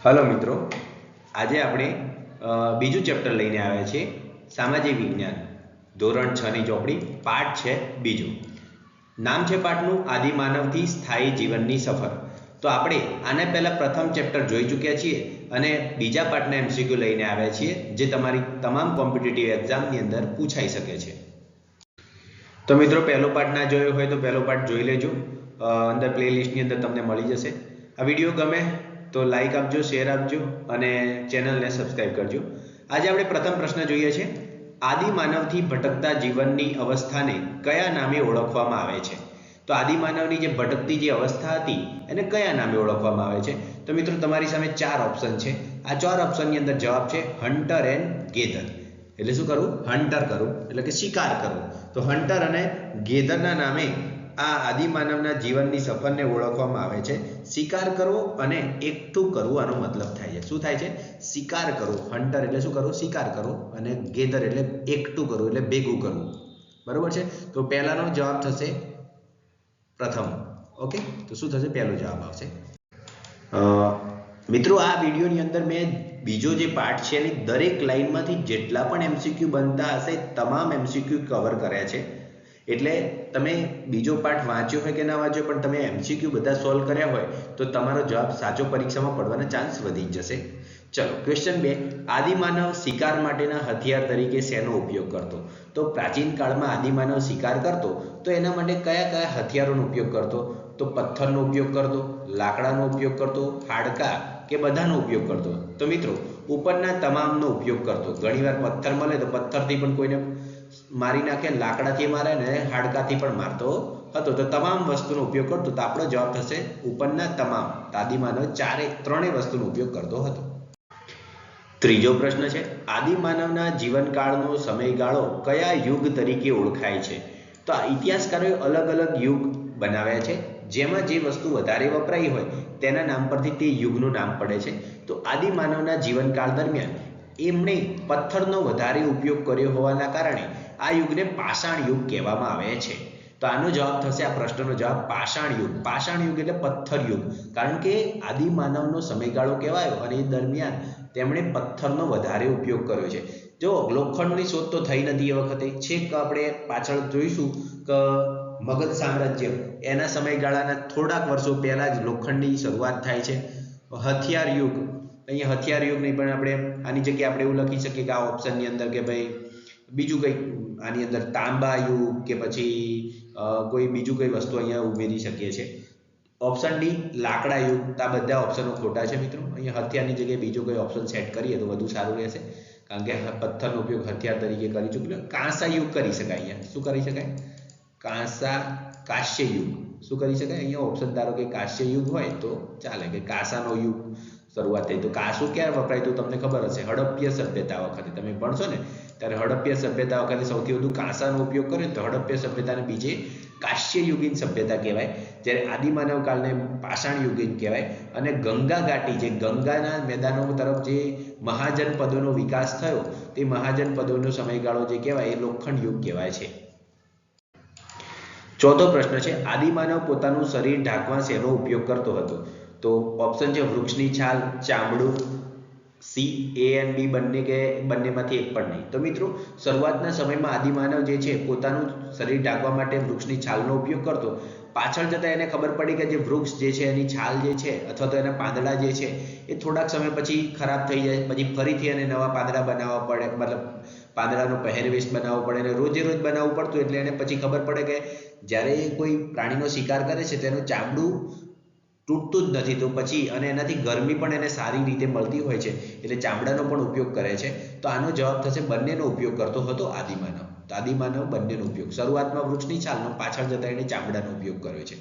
Hello मित्रों, आज આપણે બીજું ચેપ્ટર લઈને આવ્યા છીએ સામાજિક વિજ્ઞાન ધોરણ 6 ની ચોપડી પાઠ છે બીજો. નામ છે પાઠનું આદિ માનવથી સ્થાયી જીવનની સફર. તો આપણે આને પહેલા પ્રથમ ચેપ્ટર જોઈ ચૂક્યા છીએ અને બીજા પાઠના એમસીક્યુ લઈને આવ્યા છીએ જે તમારી તમામ કોમ્પિટિટિવ એક્ઝામની અંદર પૂછાઈ શકે છે. તો મિત્રો પહેલો પાઠ ના જોયો હોય તો પહેલો પાઠ જોઈ લેજો, અંદર પ્લેલિસ્ટની અંદર તમને મળી જશે. આ વિડીયો ગમે તો લાઈક આપજો, શેર આપજો અને ચેનલને સબસ્ક્રાઇબ કરજો. આજે આપણે પ્રથમ પ્રશ્ન જોઈએ છે, આદિ માનવથી ભટકતા જીવનની અવસ્થાને કયા નામે ઓળખવામાં આવે છે? તો આદિ માનવની જે ભટકતી જે અવસ્થા હતી એને કયા નામે ઓળખવામાં આવે છે? તો મિત્રો તમારી સામે ચાર ઓપ્શન છે. આ ચાર ઓપ્શનની અંદર જવાબ છે હન્ટર એન્ડ ગેધર. એટલે શું કરવું? હન્ટર કરવું એટલે કે શિકાર કરવું. તો હન્ટર અને ગેધરના નામે આ આદિમાનવના જીવનની સફરને ઓળખવામાં આવે છે. શિકાર કરવો અને એકઠું કરવું આનો મતલબ થાય છે. શું થાય છે? શિકાર કરવો. હન્ટર એટલે શું કરવું? શિકાર કરવો. અને ગેધર એટલે એકઠું કરવું એટલે ભેગું કરવું. બરોબર છે? તો પહેલાનો જવાબ થશે પ્રથમ. ઓકે, તો શું થશે? પહેલો જવાબ આવશે. મિત્રો આ વિડીયોની અંદર મેં બીજો જે પાર્ટ છે એની દરેક લાઈનમાંથી જેટલા પણ એમસીક્યુ બનતા હશે તમામ એમસીક્યુ કવર કર્યા છે. એટલે તમે બીજો પાઠ વાંચ્યો હોય કે ના વાંચ્યો પણ તમે એમસીક્યુ બધા સોલ્વ કર્યા હોય તો તમારો જવાબ સાચો પરીક્ષામાં પડવાનો ચાન્સ વધી જશે. ચલો, ક્વેશ્ચન 2, આદિમાનવ શિકાર માટેના હથિયાર તરીકે શેનો ઉપયોગ કરતો? તો પ્રાચીન કાળમાં આદિમાનવ શિકાર કરતો તો એના માટે કયા કયા હથિયારોનો ઉપયોગ કરતો? તો પથ્થરનો ઉપયોગ કરતો, લાકડાનો ઉપયોગ કરતો, હાડકા કે બધાનો ઉપયોગ કરતો? તો મિત્રો ઉપરના તમામનો ઉપયોગ કરતો. ઘણીવાર પથ્થર મળે તો પથ્થરથી પણ કોઈને મારી નાખે, લાકડાથી મારે ને હાડકાથી પણ મારતો હતો. તો તમામ વસ્તુનો ઉપયોગ કરતો. તો આપણો જવાબ થશે ઉપરના તમામ. આદિમાનવ ત્રણેય વસ્તુનો ઉપયોગ કરતો હતો. ત્રીજો પ્રશ્ન છે, આદિમાનવના જીવનકાળનો સમયગાળો કયા યુગ તરીકે ઓળખાય છે? તો આ ઇતિહાસકારોએ અલગ અલગ યુગ બનાવ્યા છે. જેમાં જે વસ્તુ વધારે વપરાઈ હોય તેના નામ પરથી તે યુગનું નામ પડે છે. તો આદિમાનવના જીવનકાળ દરમિયાન એમણે પથ્થરનો વધારે ઉપયોગ કર્યો હોવાના કારણે આ યુગને પાષાણ યુગ કહેવામાં આવે છે. તો આનો જવાબ થશે, આ પ્રશ્નનો જવાબ પાષાણ યુગ. પાષાણ યુગ એટલે પથ્થર યુગ, કારણ કે આદિમાનવનો સમયગાળો કહેવાયો અને એ દરમિયાન તેમણે પથ્થરનો વધારે ઉપયોગ કર્યો છે. જો લોખંડની શોધ તો થઈ નથી એ વખતે, છેક આપણે પાછળ જોઈશું કે મગધ સામ્રાજ્ય એના સમયગાળાના થોડાક વર્ષો પહેલા જ લોખંડની શરૂઆત થાય છે. હથિયાર યુગ, અહીંયા હથિયાર યુગ નહીં પણ આપણે આની જગ્યાએ આપણે એવું લખી શકીએ કે આ ઓપ્શનની અંદર કે ભાઈ બીજું કંઈક આની અંદર તાંબા યુગ કે પછી કોઈ બીજું કોઈ વસ્તુ અહીંયા ઉમેરી શકીએ છીએ. ઓપ્શન ડી લાકડા યુગ. આ બધા ઓપ્શનો ખોટા છે મિત્રો. અહીંયા હથિયારની જગ્યાએ બીજો કોઈ ઓપ્શન સેટ કરીએ તો વધુ સારું રહેશે, કારણ કે પથ્થરનો ઉપયોગ હથિયાર તરીકે કરી ચૂક્યો. કાંસા યુગ કરી શકાય. અહીંયા શું કરી શકાય? કાંસ્ય યુગ. શું કરી શકાય? અહીંયા ઓપ્શન ધારો કે કાંસ્ય યુગ હોય તો ચાલે, કે કાંસાનો યુગ શરૂઆત થઈ. તો કાંસું ક્યારે વપરાય તો તમને ખબર હશે, હડપ્પીય સભ્યતા વખતે. તમે ભણશો ને ત્યારે હડપ્પીય સભ્યતા વખતે સૌથી વધુ કાંસાનો ઉપયોગ કર્યો તો હડપ્પીય સભ્યતાને બીજે કાંસ્ય યુગીન સભ્યતા કહેવાય, જ્યારે આદિમાનવ કાળને પાષાણ યુગીન કહેવાય. અને ગંગા ઘાટી, જે ગંગાના મેદાનો તરફ જે મહાજનપદોનો વિકાસ થયો તે મહાજનપદોનો સમયગાળો જે કહેવાય એ લોખંડ યુગ કહેવાય છે. ચોથો પ્રશ્ન છે, આદિમાનવ પોતાનું શરીર ઢાંકવા શેનો ઉપયોગ કરતો હતો? તો ઓપ્શન છે વૃક્ષની છાલ, ચામડું, સી, એ એન્ડ બી બંને કે બંનેમાંથી એક પણ નહીં. તો મિત્રો શરૂઆતના સમયમાં આદિમાનવ જે છે પોતાનું શરીર ઢાંકવા માટે વૃક્ષની છાલનો ઉપયોગ કરતો. પાછળ જતાં એને ખબર પડી કે જે વૃક્ષ જે છે એની છાલ જે છે અથવા તો એના પાંદડા જે છે એ થોડાક સમય પછી ખરાબ થઈ જાય, પછી ફરીથી એને નવા પાંદડા બનાવવા પડે, મતલબ પાંદડાનો પહેરવેશ બનાવવો પડે અને રોજે રોજ બનાવવું પડતું. એટલે એને પછી ખબર પડે કે જ્યારે કોઈ પ્રાણીનો શિકાર કરે છે તેનું ચામડું તૂટતું જ નથી, તો પછી અને એનાથી ગરમી પણ એને સારી રીતે મળતી હોય છે એટલે ચામડાનો પણ ઉપયોગ કરે છે. તો આનો જવાબ થશે બંનેનો ઉપયોગ કરતો હતો આદિમાનવ. તો આદિમાનવ બંનેનો ઉપયોગ, શરૂઆતમાં વૃક્ષની છાલનો, પાછળ જતાં એને ચામડાનો ઉપયોગ કર્યો છે.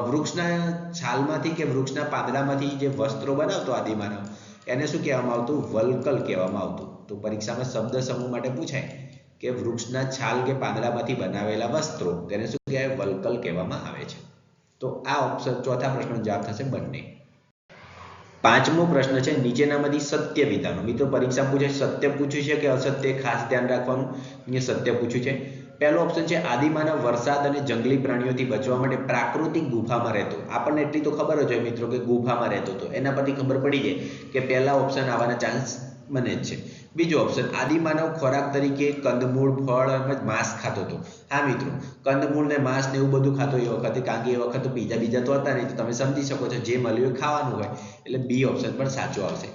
વૃક્ષના છાલમાંથી કે વૃક્ષના પાંદડામાંથી જે વસ્ત્રો બનાવતો આદિમાનવ એને શું કહેવામાં આવતું? વલ્કલ કહેવામાં આવતું. તો પરીક્ષામાં શબ્દ સમૂહ માટે પૂછાય કે વૃક્ષના છાલ કે પાંદડામાંથી બનાવેલા વસ્ત્રો તેને શું કહેવાય? વલ્કલ કહેવામાં આવે છે. તો આ ઓપ્શન ચોથા પ્રશ્નનો જવાબ થશે બંને. પાંચમો પ્રશ્ન છે, નીચેનામાંથી સત્ય વિધાનો. મિત્રો પરીક્ષા પૂછે સત્ય પૂછ્યું છે કે અસત્ય, ખાસ ધ્યાન રાખવાનું. અહીંયા સત્ય પૂછ્યું છે. પહેલો ઓપ્શન છે આદિમાનવ વરસાદ અને જંગલી પ્રાણીઓથી બચવા માટે પ્રાકૃતિક ગુફામાં રહેતો. આપણને એટલી તો ખબર જ હોય મિત્રો કે ગુફામાં રહેતો હતો. એના પરથી ખબર પડી જાય કે પહેલા ઓપ્શન આવવાના ચાન્સ બને જ છે. બીજો ઓપ્શન આદિમાનવ ખોરાક તરીકે કંદમૂળ, ફળ અને માંસ ખાતો હતો. હા મિત્રો, કંદમૂળ ને માંસ ને એવું બધું ખાતો એ વખતે, કારણ કે એ વખતે બીજા તો હતા નહીં, તો તમે સમજી શકો છો જે મળ્યું એ ખાવાનું હોય. એટલે બી ઓપ્શન પણ સાચો આવશે.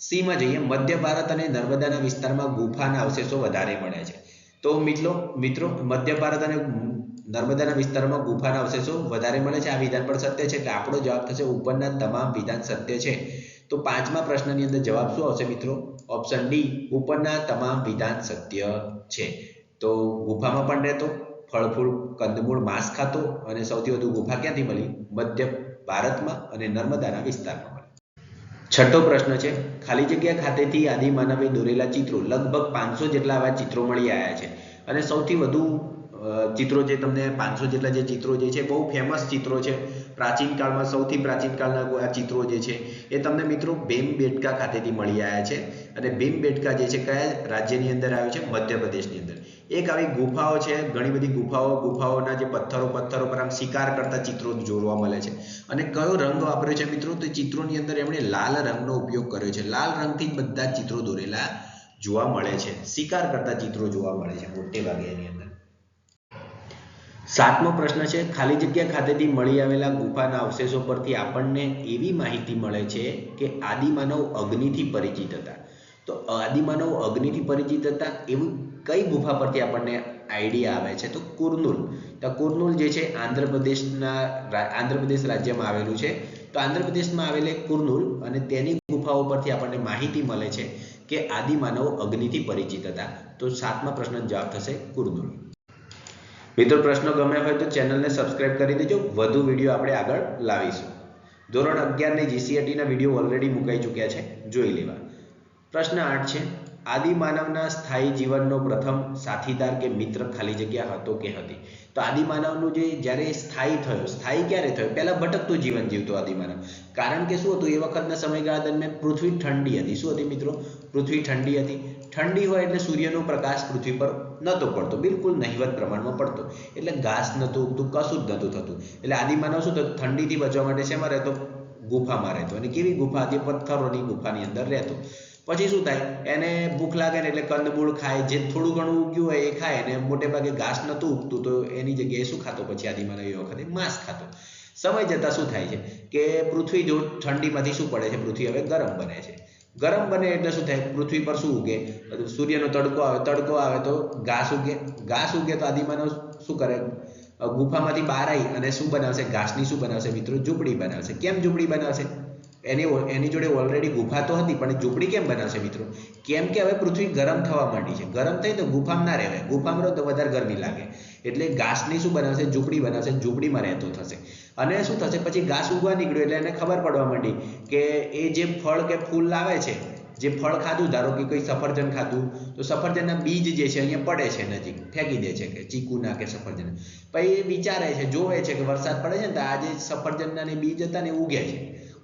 સી માં જઈએ, મધ્ય ભારત અને નર્મદાના વિસ્તારમાં ગુફાના અવશેષો વધારે મળે છે. તો મિત્રો મધ્ય ભારત અને નર્મદાના વિસ્તારમાં ગુફાના અવશેષો વધારે મળે છે. આ વિધાન પણ સત્ય છે, એટલે આપણો જવાબ થશે ઉપરના તમામ વિધાન સત્ય છે. તો પાંચમા પ્રશ્નની અંદર જવાબ શું આવશે મિત્રો? ઓપ્શન ડી, ઉપરના તમામ વિધાન સત્ય છે. તો ગુફામાં પણ રહેતો, ફળ ફૂલ કંદમૂળ માંસ ખાતો, અને સૌથી વધુ ગુફા ક્યાંથી મળી? મધ્ય ભારતમાં અને નર્મદાના વિસ્તારમાં મળી. છઠ્ઠો પ્રશ્ન છે, ખાલી જગ્યા ખાતેથી આદિમાનવે દોરેલા ચિત્રો લગભગ 500 જેટલા આવા ચિત્રો મળી આવ્યા છે. અને સૌથી વધુ ચિત્રો જે તમને 500 જેટલા જે ચિત્રો જે છે બહુ ફેમસ ચિત્રો છે. પ્રાચીન કાળમાં સૌથી પ્રાચીન કાળના આ ચિત્રો જે છે એ તમને મિત્રો ભીમબેટકા ખાતેથી મળી આવ્યા છે. અને ભીમબેટકા જે છે કયા રાજ્યની અંદર આવ્યું છે? મધ્યપ્રદેશની અંદર. એક આવી ગુફાઓ છે, ઘણી બધી ગુફાઓના જે પથ્થરો પર આમ શિકાર કરતા ચિત્રો જોવા મળે છે. અને કયો રંગ વાપર્યો છે મિત્રો? તો ચિત્રોની અંદર એમણે લાલ રંગનો ઉપયોગ કર્યો છે. લાલ રંગથી જ બધા ચિત્રો દોરેલા જોવા મળે છે. શિકાર કરતા ચિત્રો જોવા મળે છે મોટે ભાગે એની અંદર. સાતમો પ્રશ્ન છે, ખાલી જગ્યા ખાતેથી મળી આવેલા ગુફાના અવશેષો પરથી આપણને એવી માહિતી મળે છે કે આદિમાનવ અગ્નિથી પરિચિત હતા. તો આદિમાનવ અગ્નિથી પરિચિત હતા એવું કઈ ગુફા પરથી આપણને આઈડિયા આવે છે? તો કુર્નુલ. તો કુર્નુલ જે છે આંધ્રપ્રદેશ રાજ્યમાં આવેલું છે. તો આંધ્રપ્રદેશમાં આવેલી કુર્નુલ અને તેની ગુફાઓ પરથી આપણને માહિતી મળે છે કે આદિમાનવ અગ્નિથી પરિચિત હતા. તો સાતમા પ્રશ્નનો જવાબ થશે કુર્નુલ. મિત્રો પ્રશ્નો ગમે હોય તો ચેનલને સબસ્ક્રાઇબ કરી દેજો. વધુ વિડીયો આપણે આગળ લાવીશું. ધોરણ 11 ની જીસીઆરટીના વિડીયો ઓલરેડી મુકાઈ ચૂક્યા છે, જોઈ લેવા. પ્રશ્ન 8 છે, આદિમાનવના સ્થાયી જીવનનો પ્રથમ સાથીદાર કે મિત્ર ખાલી જગ્યા હતો કે હતી? તો આદિમાનવનું જે જ્યારે સ્થાયી ક્યારે થયો? પહેલા ભટકતું જીવન જીવતો આદિમાનવ. કારણ કે શું હતું? એ વખતના સમયગાળા દરમિયાન પૃથ્વી ઠંડી હતી. શું હતી મિત્રો? પૃથ્વી ઠંડી હતી. ઠંડી હોય એટલે સૂર્યનો પ્રકાશ પૃથ્વી પર નહોતો પડતો, બિલકુલ નહિવત પ્રમાણમાં પડતો. એટલે ઘાસ નહોતું ઉગતું, કશું જ નહોતું થતું. એટલે આદિમાનવ શું થતું? ઠંડીથી બચવા માટે શેમાં રહેતો? ગુફામાં રહેતો. અને કેવી ગુફા હતી? પથ્થરોની ગુફાની અંદર રહેતો. પછી શું થાય? એને ભૂખ લાગે ને એટલે કંદમૂળ ખાય, જે થોડું ઘણું ઉગ્યું હોય એ ખાય. અને મોટે ભાગે ઘાસ નહોતું ઉગતું, તો એની જગ્યાએ શું ખાતો? પછી આદિમાનવ એ વખતે માંસ ખાતો. સમય જતાં શું થાય છે કે પૃથ્વી જો ઠંડીમાંથી શું પડે છે? પૃથ્વી હવે ગરમ બને છે. ગરમ બને એટલે શું થાય? પૃથ્વી પર શું ઉગે? સૂર્યનો તડકો આવે તો ઘાસ ઉગે. ઘાસ ઉગે તો આદિમાનવ શું કરે? ગુફામાંથી બહાર આવી અને શું બનાવશે? ઘાસની શું બનાવશે મિત્રો? ઝૂંપડી બનાવશે. કેમ ઝૂંપડી બનાવશે? એની જોડે ઓલરેડી ગુફા તો હતી, પણ ઝૂંપડી કેમ બનાવશે મિત્રો? કેમ કે હવે પૃથ્વી ગરમ થવા માંડી છે. ગરમ થઈ તો ગુફામાં ના રહેવાય. ગુફામાં રહો તો વધારે ગરમી લાગે. એટલે ઘાસની શું બનાવશે? ઝૂંપડી બનાવશે. ઝૂંપડીમાં રહેતો થશે. અને શું થશે? પછી ઘાસ ઉગવા નીકળ્યું એટલે એને ખબર પડવા માંડી કે એ જે ફળ કે ફૂલ લાવે છે, જે ફળ ખાધું, ધારો કે કોઈ સફરજન ખાધું, તો સફરજનના બીજ જે છે અહીંયા પડે છે, નજીક ફેંકી દે છે, કે ચીકુના કે સફરજન. પછી એ વિચારે છે, જોવે છે કે વરસાદ પડે છે ને તો આ જે સફરજનના બીજ હતા ને ઉગે છે.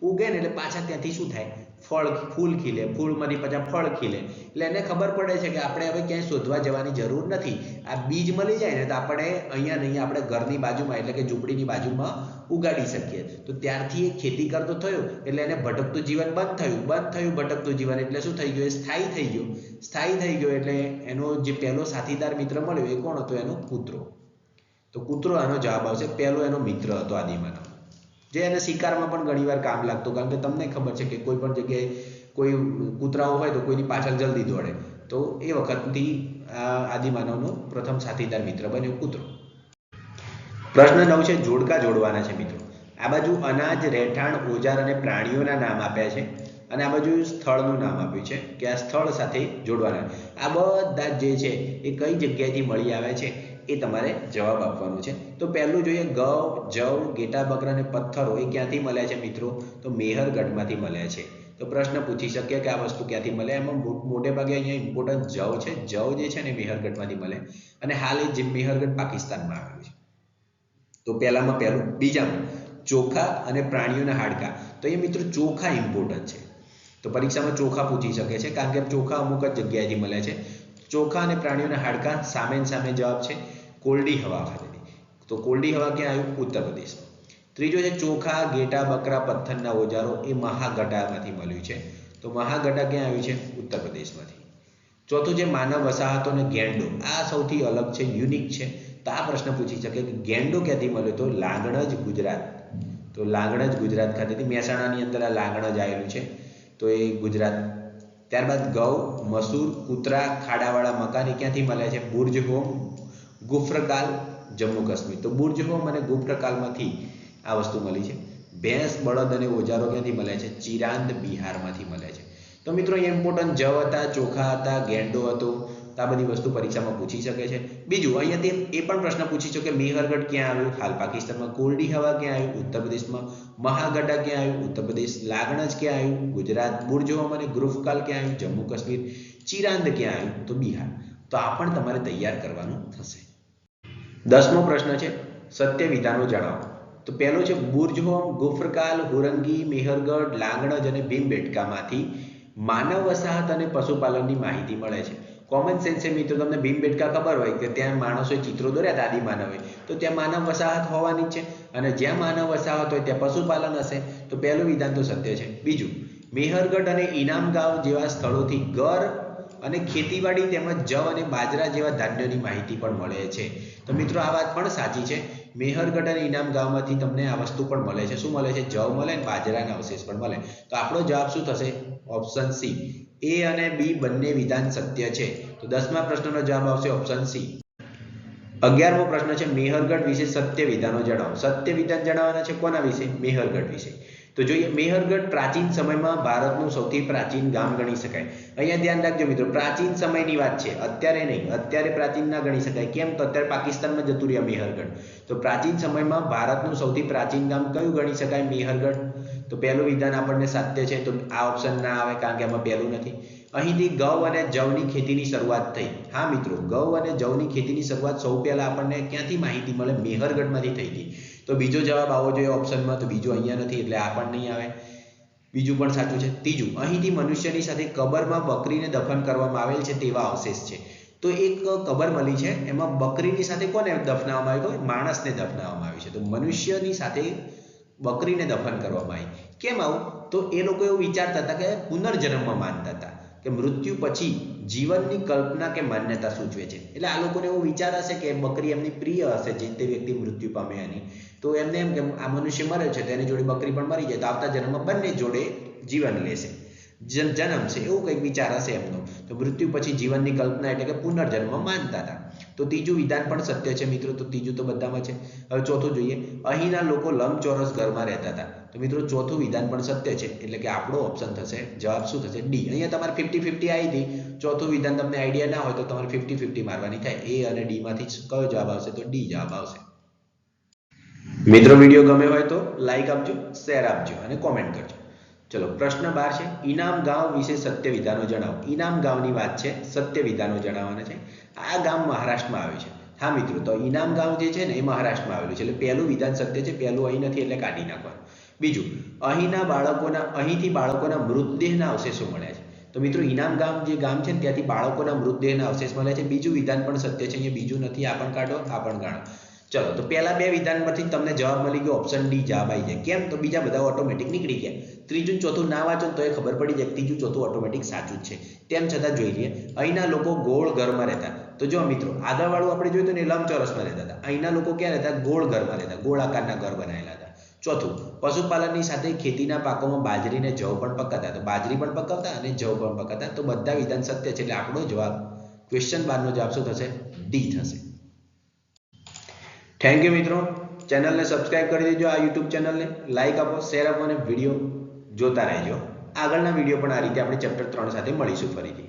ઉગે ને એટલે પાછા ત્યાંથી શું થાય? ફૂલ ખીલે. ફૂલમાંથી પાછા ફળ ખીલે. એટલે એને ખબર પડે છે કે આપણે હવે ક્યાંય શોધવા જવાની જરૂર નથી. આ બીજ મળી જાય ને તો આપણે અહીંયા નહીં, આપણે ઘરની બાજુમાં એટલે કે ઝૂંપડીની બાજુમાં ઉગાડી શકીએ. તો ત્યારથી એ ખેતી કરતો થયો એટલે એને ભટકતું જીવન બંધ થયું. ભટકતું જીવન એટલે શું થઈ ગયું? એ સ્થાયી થઈ ગયું. સ્થાયી થઈ ગયો એટલે એનો જે પહેલો સાથીદાર મિત્ર મળ્યો એ કોણ હતો? એનો કૂતરો. તો કૂતરો આનો જવાબ આવશે. પહેલો એનો મિત્ર હતો આદિમાનવ, જે એને શિકારમાં પણ ઘણીવાર કામ લાગતો. કારણ કે તમને ખબર છે કે કોઈ પણ જગ્યાએ કોઈ કૂતરાઓ હોય તો કોઈની પાછળ જલ્દી દોડે. તો એ વખતથી આદિમાનવનો પ્રથમ સાથીદાર મિત્ર બન્યો કૂતરો. પ્રશ્ન 9 છે, જોડકા જોડવાના છે મિત્રો. આ બાજુ અનાજ, રહેઠાણ, ઓજાર અને પ્રાણીઓના નામ આપ્યા છે, અને આ બાજુ સ્થળનું નામ આપ્યું છે કે આ સ્થળ સાથે જોડવાના. આ બધા જે છે એ કઈ જગ્યાએથી મળી આવે છે એ તમારે જવાબ આપવાનો છે. તો પહેલું જોઈએ, ઘઉં, જવ, ઘેટા બકરા અને પથ્થરો એ ક્યાંથી મળ્યા છે મિત્રો? તો મેહરગઢમાંથી મળ્યા છે. તો પ્રશ્ન પૂછી શકીએ કે આ વસ્તુ ક્યાંથી મળે? એમાં મોટે ભાગે અહીંયા ઇમ્પોર્ટન્ટ જવ છે. જવ જે છે ને મેહરગઢમાંથી મળે, અને હાલ એ મેહરગઢ પાકિસ્તાનમાં આવેલું છે. તો પહેલામાં પહેલું. બીજામાં ચોખા અને પ્રાણીઓના હાડકાં. તો એ મિત્રો ચોખા ઇમ્પોર્ટન્ટ છે. તો પરીક્ષામાં ચોખા પૂછી શકે છે, કારણ કે ચોખા અમુક જ જગ્યાએથી મળે છે. ચોખા અને પ્રાણીઓના હાડકાં સામે જવાબ છે. કોરડી હવા ખાધી હતી. તો કોરડી હવા ક્યાં આવ્યું? ઉત્તર પ્રદેશમાં. ત્રીજો છે ચોખા, ઘેટા, બકરા, પથ્થરના ઓજારો એ મહાગઢામાંથી મળ્યું છે. તો મહાગઢા ક્યાં આવ્યું છે? ઉત્તર પ્રદેશમાંથી. ચોથું છે માનવ વસાહતો અને ગેંડો. આ સૌથી અલગ છે, યુનિક છે. તો આ પ્રશ્ન પૂછી શકે કે ગેંડો ક્યાંથી મળ્યો? તો લાંગણજ, ગુજરાત. તો લાંગણજ ગુજરાત ખાતેથી. મહેસાણાની અંદર આ લાંગણજ આવેલું છે, તો એ ગુજરાત. ત્યારબાદ ગૌ, મસૂર, કૂતરા, ખાડાવાળા મકાન એ ક્યાંથી મળે છે? બુર્જ હોમ, ગુફ્રકાલ, જમ્મુ કાશ્મીર. તો બુર્જ હોમ અને ગુફ્રકાલમાંથી આ વસ્તુ મળી છે. ભેંસ, બળદ અને ઓજારો ક્યાંથી મળે છે? ચિરાંદ, બિહારમાંથી મળે છે. તો મિત્રો અહીંયા ઇમ્પોર્ટન્ટ જવ હતા, ચોખા હતા, ગેંડો હતો. તો આ બધી વસ્તુ પરીક્ષામાં પૂછી શકે છે. બીજું અહીંયાથી એ પણ પ્રશ્ન પૂછી શકે મેહરગઢ ક્યાં આવ્યું? હાલ પાકિસ્તાનમાં. કોરડી હવા ક્યાં આવ્યું? ઉત્તર પ્રદેશમાં. મહાગઢા ક્યાં આવ્યું? ઉત્તર પ્રદેશ. લાગણજ ક્યાં આવ્યું? ગુજરાત. બુર્જ હોમ અને ગુફ્રકાલ ક્યાં આવ્યું? જમ્મુ કાશ્મીર. ચિરાંદ ક્યાં આવ્યું? તો બિહાર. તો આ પણ તમારે તૈયાર કરવાનું થશે. 10મો પ્રશ્ન છે સત્ય વિધાનો જણાવો. તો પહેલો છે બુર્જ હોમ, ગુફ્રકાલ, હુરંગી, મેહરગઢ, લાંગણજ અને ભીમબેટકામાંથી માનવ વસાહત અને પશુપાલનની માહિતી મળે છે. કોમન સેન્સ છે મિત્રો, તમને ભીમબેટકા ખબર હોય કે ત્યાં માણસોએ ચિત્રો દોર્યા હતા આદિ માનવે, તો ત્યાં માનવ વસાહત હોવાની જ છે. અને જ્યાં માનવ વસાહત હોય ત્યાં પશુપાલન હશે. તો પહેલું વિધાન તો સત્ય છે. બીજું, મેહરગઢ અને ઇનામગાંવ જેવા સ્થળોથી ગર અને ખેતીવાડી તેમજ જવ અને બાજરા જેવા ધાન્યની માહિતી પણ મળે છે. તો મિત્રો આ વાત પણ સાચી છે. મેહરગઢ અને ઇનામગાંવમાંથી તમને આ વસ્તુ પણ મળે છે. શું મળે છે? જવ મળે અને બાજરાના અવશેષ પણ મળે. તો આપણો જવાબ શું થશે? Option C. એ અને બી બંને વિધાન સત્ય છે. તો 10મા પ્રશ્નનો જવાબ આવશે ઓપ્શન સી. 11મો પ્રશ્ન છે મેહરગઢ વિશે સત્ય વિધાનો જણાવો. સત્ય વિધાન જણાવવાના છે કોના વિશે? મેહરગઢ વિશે. તો જોઈએ, મેહરગઢ પ્રાચીન સમયમાં ભારતનું સૌથી પ્રાચીન ગામ ગણી શકાય. અહીંયા ધ્યાન રાખજો મિત્રો, પ્રાચીન સમયની વાત છે, અત્યારે નહીં. અત્યારે પ્રાચીન ના ગણી શકાય. કેમ? તો અત્યારે પાકિસ્તાનમાં જતું રહ્યા મેહરગઢ. તો પ્રાચીન સમયમાં ભારતનું સૌથી પ્રાચીન ગામ કયું ગણી શકાય? મેહરગઢ. તો પહેલું વિધાન આપણને સત્ય છે, તો આ ઓપ્શન ના આવે કારણ કે આમાં પહેલું નથી. અહીંથી ઘઉં અને જવની ખેતીની શરૂઆત થઈ. હા મિત્રો, ઘઉં અને જવની ખેતીની શરૂઆત સૌ પહેલા આપણને ક્યાંથી માહિતી મળે? મેહરગઢમાંથી થઈ હતી. તો બીજો જવાબ આવવો જોઈએ ઓપ્શનમાં. તો બીજો અહીંયા નથી એટલે આ પણ નહીં આવે. બીજું પણ સાચું છે. ત્રીજું, અહીંથી મનુષ્યની સાથે કબરમાં બકરીને દફન કરવામાં આવેલ છે તેવા અવશેષ છે. તો એક કબર મળી છે, એમાં બકરીની સાથે કોને દફનાવવામાં આવ્યું? તો માણસને દફનાવવામાં આવ્યું છે. તો મનુષ્યની સાથે બકરીને દફન કરવામાં આવી. કેમ આવું? તો એ લોકો એવું વિચારતા હતા કે પુનર્જન્મમાં માનતા હતા કે મૃત્યુ પછી જીવનની કલ્પના કે માન્યતા સૂચવે છે. એટલે આ લોકોને એવો વિચાર હશે કે બકરી એમની પ્રિય હશે જે તે વ્યક્તિ મૃત્યુ પામે એની. તો એમને એમ કે આ મનુષ્ય મરે છે તો એની જોડે બકરી પણ મરી જાય, તો આવતા જન્મમાં બંને જોડે જીવન લેશે, જન્મ છે, એવું કંઈક વિચાર હશે એમનો. તો મૃત્યુ પછી જીવનની કલ્પના એટલે કે પુનર્જન્મ માનતા હતા. તો ત્રીજું વિધાન પણ સત્ય છે મિત્રો. તો ત્રીજું તો બધામાં છે. હવે ચોથું જોઈએ, અહીંના લોકો લંબચોરસ ઘરમાં રહેતા હતા. તો મિત્રો ચોથું વિધાન પણ સત્ય છે, એટલે કે આપણો ઓપ્શન થશે, જવાબ શું થશે? ડી. અહીંયા તમારે 50-50 આવી હતી. ચોથું વિધાન તમને આઈડિયા ના હોય તો તમારે 50-50 મારવાની થાય. એ અને ડી માંથી કયો જવાબ આવશે? તો ડી જવાબ આવશે. મિત્રો વિડીયો ગમે હોય તો લાઈક આપજો, શેર આપજો અને કોમેન્ટ કરજો. ચલો પ્રશ્ન 12 છે ઇનામગાંવ વિશે સત્ય વિધાનો જણાવો. ઇનામગાંવની વાત છે, સત્ય વિધાનો જણાવવાના છે. આ ગામ મહારાષ્ટ્રમાં આવ્યું છે. હા મિત્રો, તો ઇનામગાંવ જે છે ને એ મહારાષ્ટ્રમાં આવેલું છે. એટલે પહેલું વિધાન સત્ય છે, પહેલું અહીં નથી એટલે કાઢી નાખવાનું. બીજું, અહીંથી બાળકોના મૃતદેહના અવશેષો મળ્યા છે. તો મિત્રો ઇનામગામ જે ગામ છે ને ત્યાંથી બાળકોના મૃતદેહના અવશેષ મળ્યા છે. બીજું વિધાન પણ સત્ય છે, અહીંયા બીજું નથી. આ પણ કાઢો, આ પણ કાઢો. ચલો, તો પહેલા બે વિધાન પરથી તમને જવાબ મળી ગયો, ઓપ્શન ડી જવાબ આવી જાય. કેમ? તો બીજા બધા ઓટોમેટિક નીકળી ગયા. ત્રીજું ચોથું ના વાંચો તો એ ખબર પડી જાય. ત્રીજું ચોથું ઓટોમેટિક સાચું જ છે. તેમ છતાં જોઈ લઈએ, અહીંના લોકો ગોળ ઘરમાં રહેતા. તો જો મિત્રો આગળવાળું આપણે જોયું તો ને લંબચોરસમાં રહેતા હતા. અહીંના લોકો ક્યાં રહેતા? ગોળ ઘરમાં રહેતા, ગોળ આકારના ઘર બનાવેલા હતા. ચોથું, પશુપાલનની સાથે ખેતીના પાકોમાં બાજરીને જવ પણ પકાવતા. તો બાજરી પણ પકાવતા અને જવ પણ પકાવતા. તો બધા વિધાન સત્ય છે, એટલે આપણો જવાબ ક્વેશ્ચન 12નો જવાબ શું થશે? ડી થશે. થેન્ક યુ મિત્રો. ચેનલને સબસ્ક્રાઇબ કરી દેજો, આ યુટ્યુબ ચેનલને લાઈક આપો, શેર આપો અને વિડીયો જોતા રહેજો. આગળના વિડીયો પણ આ રીતે આપણે ચેપ્ટર 3 સાથે મળીશું ફરીથી.